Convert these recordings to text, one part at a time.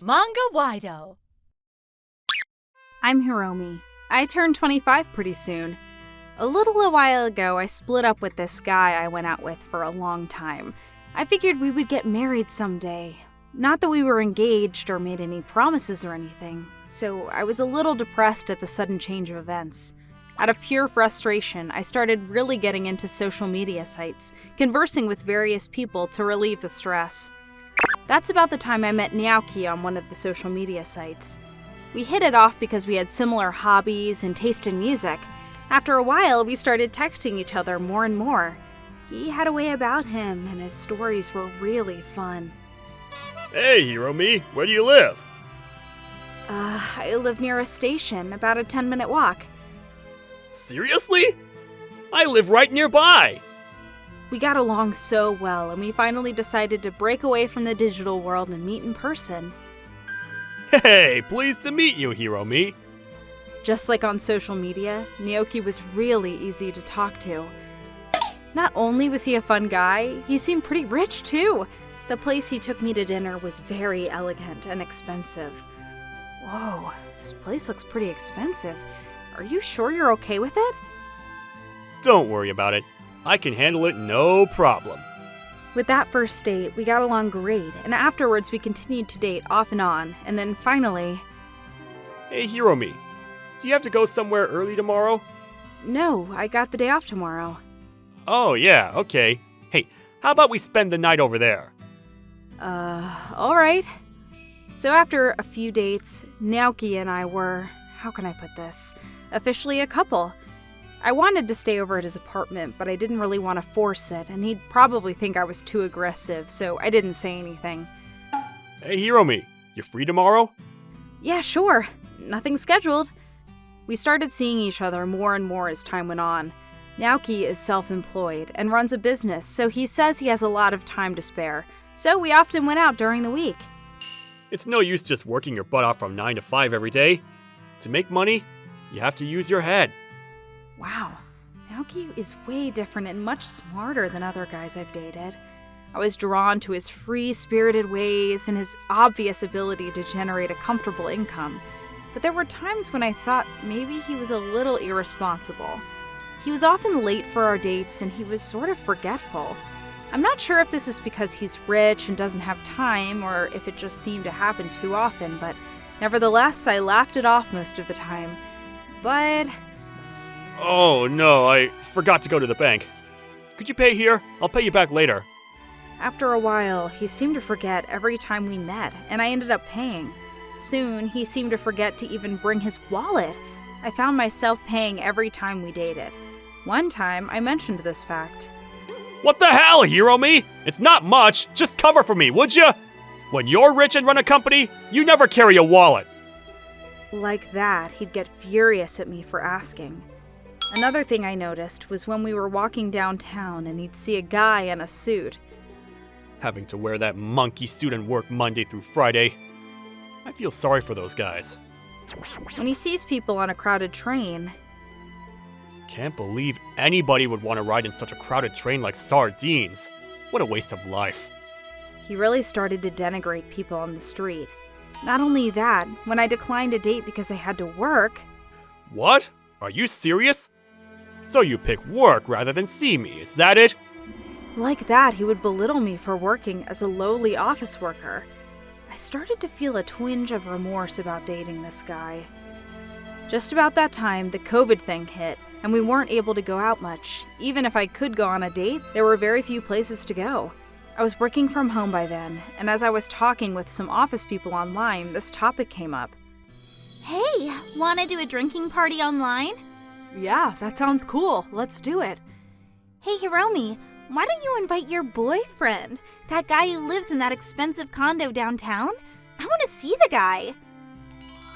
Manga-Waido. I'm Hiromi. I turned 25 pretty soon. A while ago, I split up with this guy I went out with for a long time. I figured we would get married someday. Not that we were engaged or made any promises or anything, so I was a little depressed at the sudden change of events. Out of pure frustration, I started really getting into social media sites, conversing with various people to relieve the stress. That's about the time I met Naoki on one of the social media sites. We hit it off because we had similar hobbies and taste in music. After a while, we started texting each other more and more. He had a way about him, and his stories were really fun. Hey, Hiromi, where do you live? I live near a station, about a 10-minute walk. Seriously? I live right nearby! We got along so well, and we finally decided to break away from the digital world and meet in person. Hey, pleased to meet you, Hiromi. Just like on social media, Naoki was really easy to talk to. Not only was he a fun guy, he seemed pretty rich too. The place he took me to dinner was very elegant and expensive. Whoa, this place looks pretty expensive. Are you sure you're okay with it? Don't worry about it. I can handle it no problem. With that first date, we got along great, and afterwards we continued to date off and on, and then finally... Hey, Hiromi, do you have to go somewhere early tomorrow? No, I got the day off tomorrow. Oh, yeah, okay. Hey, how about we spend the night over there? Alright. So after a few dates, Naoki and I were, how can I put this, officially a couple. I wanted to stay over at his apartment, but I didn't really want to force it, and he'd probably think I was too aggressive, so I didn't say anything. Hey, Hiromi, you free tomorrow? Yeah, sure. Nothing scheduled. We started seeing each other more and more as time went on. Naoki is self-employed and runs a business, so he says he has a lot of time to spare, so we often went out during the week. It's no use just working your butt off from 9 to 5 every day. To make money, you have to use your head. Wow, Naoki is way different and much smarter than other guys I've dated. I was drawn to his free-spirited ways and his obvious ability to generate a comfortable income. But there were times when I thought maybe he was a little irresponsible. He was often late for our dates and he was sort of forgetful. I'm not sure if this is because he's rich and doesn't have time or if it just seemed to happen too often, but nevertheless, I laughed it off most of the time. But... Oh no, I forgot to go to the bank. Could you pay here? I'll pay you back later. After a while, he seemed to forget every time we met, and I ended up paying. Soon, he seemed to forget to even bring his wallet. I found myself paying every time we dated. One time, I mentioned this fact. What the hell, Hiromi? It's not much. Just cover for me, would you? When you're rich and run a company, you never carry a wallet. Like that, he'd get furious at me for asking. Another thing I noticed was when we were walking downtown and he'd see a guy in a suit. Having to wear that monkey suit and work Monday through Friday. I feel sorry for those guys. When he sees people on a crowded train... Can't believe anybody would want to ride in such a crowded train like sardines. What a waste of life. He really started to denigrate people on the street. Not only that, when I declined a date because I had to work... What? Are you serious? So you pick work rather than see me, is that it? Like that, he would belittle me for working as a lowly office worker. I started to feel a twinge of remorse about dating this guy. Just about that time, the COVID thing hit, and we weren't able to go out much. Even if I could go on a date, there were very few places to go. I was working from home by then, and as I was talking with some office people online, this topic came up. Hey, wanna do a drinking party online? Yeah, that sounds cool. Let's do it. Hey, Hiromi, why don't you invite your boyfriend? That guy who lives in that expensive condo downtown? I want to see the guy.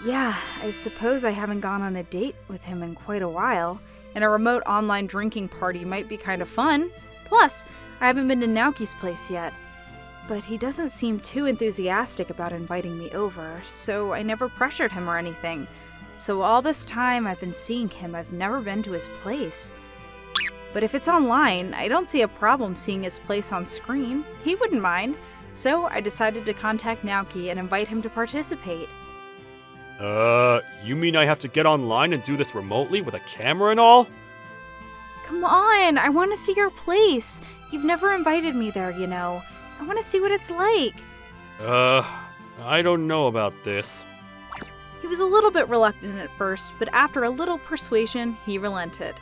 Yeah, I suppose I haven't gone on a date with him in quite a while, and a remote online drinking party might be kind of fun. Plus, I haven't been to Naoki's place yet. But he doesn't seem too enthusiastic about inviting me over, so I never pressured him or anything. So all this time I've been seeing him, I've never been to his place. But if it's online, I don't see a problem seeing his place on screen. He wouldn't mind. So I decided to contact Naoki and invite him to participate. You mean I have to get online and do this remotely with a camera and all? Come on, I want to see your place. You've never invited me there, you know. I want to see what it's like. I don't know about this. He was a little bit reluctant at first, but after a little persuasion, he relented.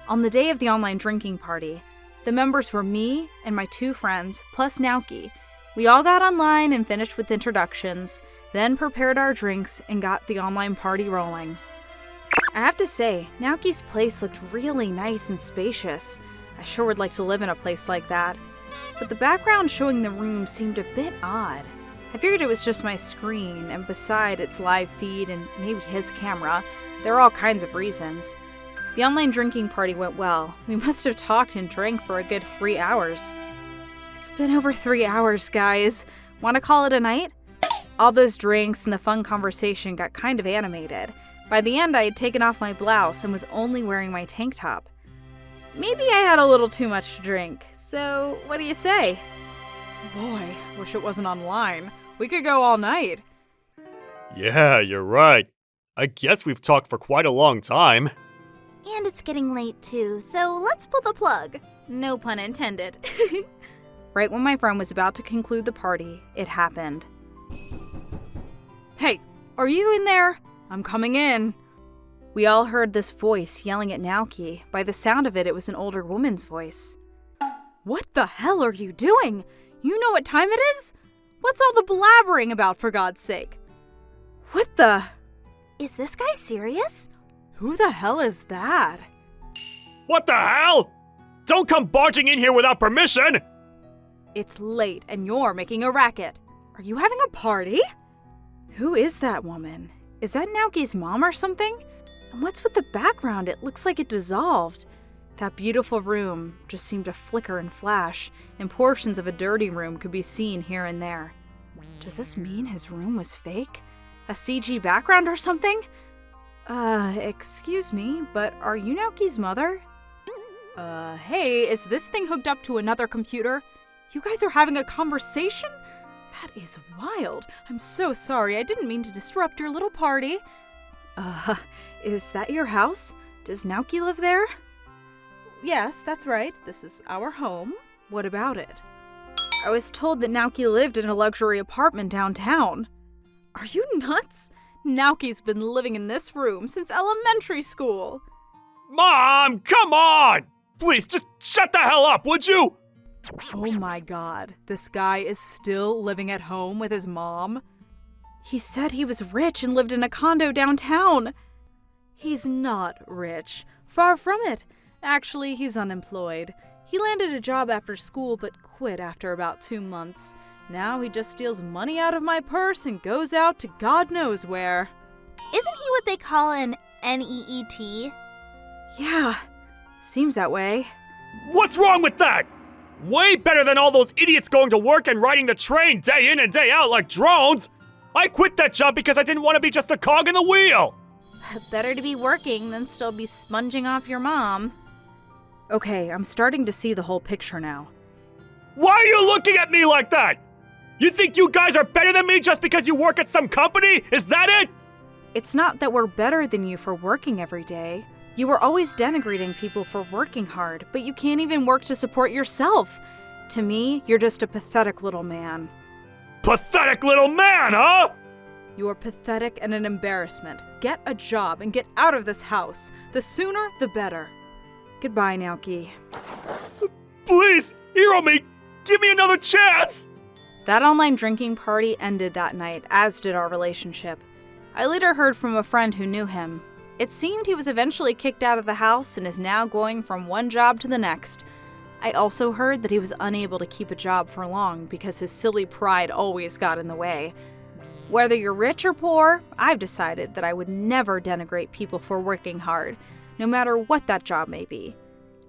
On the day of the online drinking party, the members were me and my 2 friends, plus Naoki. We all got online and finished with introductions, then prepared our drinks and got the online party rolling. I have to say, Naoki's place looked really nice and spacious. I sure would like to live in a place like that. But the background showing the room seemed a bit odd. I figured it was just my screen, and beside its live feed and maybe his camera, there are all kinds of reasons. The online drinking party went well. We must have talked and drank for a good 3 hours. It's been over 3 hours, guys. Want to call it a night? All those drinks and the fun conversation got kind of animated. By the end, I had taken off my blouse and was only wearing my tank top. Maybe I had a little too much to drink, so what do you say? Boy, wish it wasn't online. We could go all night. Yeah, you're right. I guess we've talked for quite a long time. And it's getting late too, so let's pull the plug. No pun intended. Right when my friend was about to conclude the party, it happened. Hey, are you in there? I'm coming in. We all heard this voice yelling at Naoki. By the sound of it, it was an older woman's voice. What the hell are you doing? You know what time it is? What's all the blabbering about, for God's sake? What the? Is this guy serious? Who the hell is that? What the hell? Don't come barging in here without permission! It's late and you're making a racket. Are you having a party? Who is that woman? Is that Naoki's mom or something? And what's with the background? It looks like it dissolved. That beautiful room just seemed to flicker and flash, and portions of a dirty room could be seen here and there. Does this mean his room was fake? A CG background or something? Excuse me, but are you Naoki's mother? Hey, is this thing hooked up to another computer? You guys are having a conversation? That is wild. I'm so sorry. I didn't mean to disrupt your little party. Is that your house? Does Naoki live there? Yes, that's right. This is our home. What about it? I was told that Naoki lived in a luxury apartment downtown. Are you nuts? Naoki's been living in this room since elementary school. Mom, come on! Please, just shut the hell up, would you? Oh my god, this guy is still living at home with his mom? He said he was rich and lived in a condo downtown. He's not rich. Far from it. Actually, he's unemployed. He landed a job after school but quit after about 2 months. Now he just steals money out of my purse and goes out to God knows where. Isn't he what they call an NEET? Yeah, seems that way. What's wrong with that? Way better than all those idiots going to work and riding the train day in and day out like drones. I quit that job because I didn't want to be just a cog in the wheel. Better to be working than still be sponging off your mom. Okay, I'm starting to see the whole picture now. Why are you looking at me like that? You think you guys are better than me just because you work at some company? Is that it? It's not that we're better than you for working every day. You were always denigrating people for working hard, but you can't even work to support yourself. To me, you're just a pathetic little man. Pathetic little man, huh? You're pathetic and an embarrassment. Get a job and get out of this house. The sooner, the better. Goodbye, Naoki. Please, hero me! Give me another chance! That online drinking party ended that night, as did our relationship. I later heard from a friend who knew him. It seemed he was eventually kicked out of the house and is now going from one job to the next. I also heard that he was unable to keep a job for long because his silly pride always got in the way. Whether you're rich or poor, I've decided that I would never denigrate people for working hard, no matter what that job may be.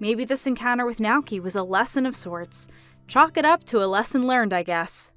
Maybe this encounter with Naoki was a lesson of sorts. Chalk it up to a lesson learned, I guess.